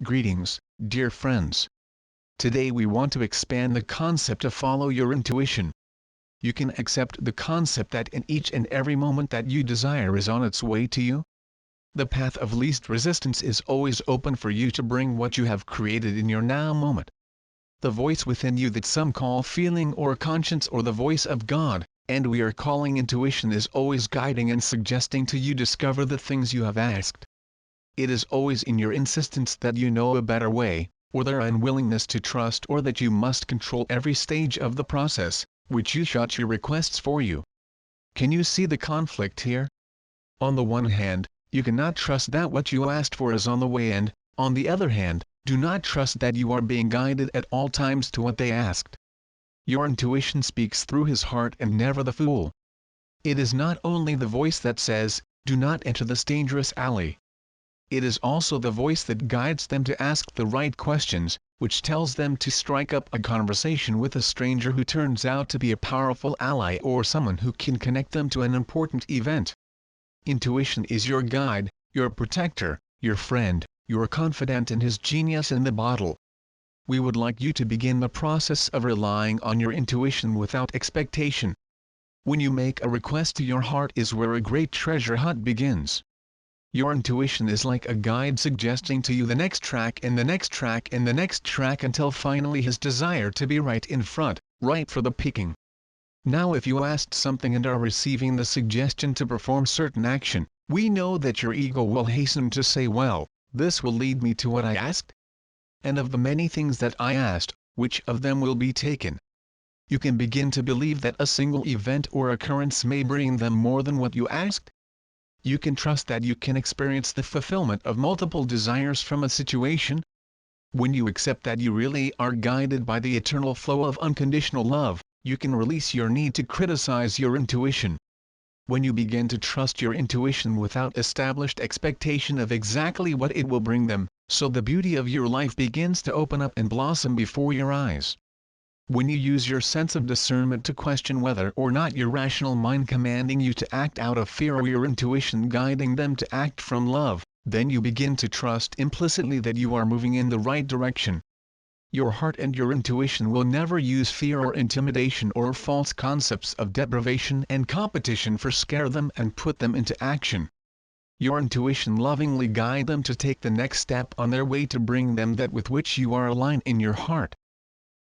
Greetings, dear friends. Today we want to expand the concept of follow your intuition. You can accept the concept that in each and every moment that you desire is on its way to you. The path of least resistance is always open for you to bring what you have created in your now moment. The voice within you that some call feeling or conscience or the voice of God, and we are calling intuition, is always guiding and suggesting to you discover the things you have asked. It is always in your insistence that you know a better way, or their unwillingness to trust, or that you must control every stage of the process, which you shut your requests for you. Can you see the conflict here? On the one hand, you cannot trust that what you asked for is on the way, and, on the other hand, do not trust that you are being guided at all times to what they asked. Your intuition speaks through his heart and never the fool. It is not only the voice that says, "Do not enter this dangerous alley." It is also the voice that guides them to ask the right questions, which tells them to strike up a conversation with a stranger who turns out to be a powerful ally or someone who can connect them to an important event. Intuition is your guide, your protector, your friend, your confidant, and his genius in the bottle. We would like you to begin the process of relying on your intuition without expectation. When you make a request to your heart is where a great treasure hunt begins. Your intuition is like a guide suggesting to you the next track and the next track and the next track until finally his desire to be right in front, right for the picking. Now if you asked something and are receiving the suggestion to perform certain action, we know that your ego will hasten to say, well, this will lead me to what I asked? And of the many things that I asked, which of them will be taken? You can begin to believe that a single event or occurrence may bring them more than what you asked. You can trust that you can experience the fulfillment of multiple desires from a situation. When you accept that you really are guided by the eternal flow of unconditional love, you can release your need to criticize your intuition. When you begin to trust your intuition without established expectation of exactly what it will bring them, so the beauty of your life begins to open up and blossom before your eyes. When you use your sense of discernment to question whether or not your rational mind commanding you to act out of fear or your intuition guiding them to act from love, then you begin to trust implicitly that you are moving in the right direction. Your heart and your intuition will never use fear or intimidation or false concepts of deprivation and competition for scare them and put them into action. Your intuition lovingly guide them to take the next step on their way to bring them that with which you are aligned in your heart.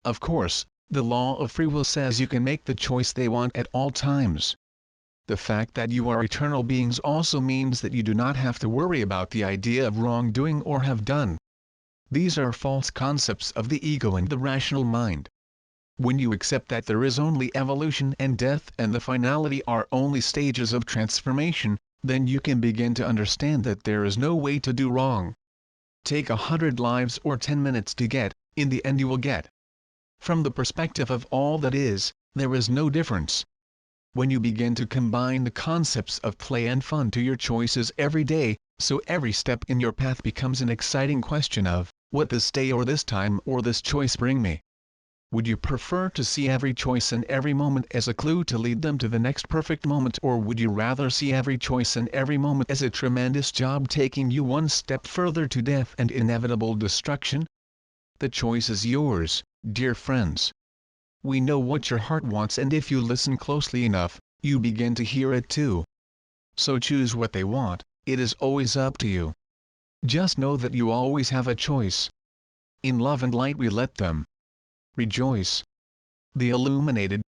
Of course, the law of free will says you can make the choice they want at all times. The fact that you are eternal beings also means that you do not have to worry about the idea of wrongdoing or have done. These are false concepts of the ego and the rational mind. When you accept that there is only evolution and death and the finality are only stages of transformation, then you can begin to understand that there is no way to do wrong. Take 100 lives or 10 minutes to get, in the end you will get. From the perspective of all that is, there is no difference. When you begin to combine the concepts of play and fun to your choices every day, so every step in your path becomes an exciting question of, what this day or this time or this choice bring me? Would you prefer to see every choice and every moment as a clue to lead them to the next perfect moment, or would you rather see every choice and every moment as a tremendous job taking you one step further to death and inevitable destruction? The choice is yours, dear friends. We know what your heart wants, and if you listen closely enough, you begin to hear it too. So choose what they want, it is always up to you. Just know that you always have a choice. In love and light we let them rejoice. The illuminated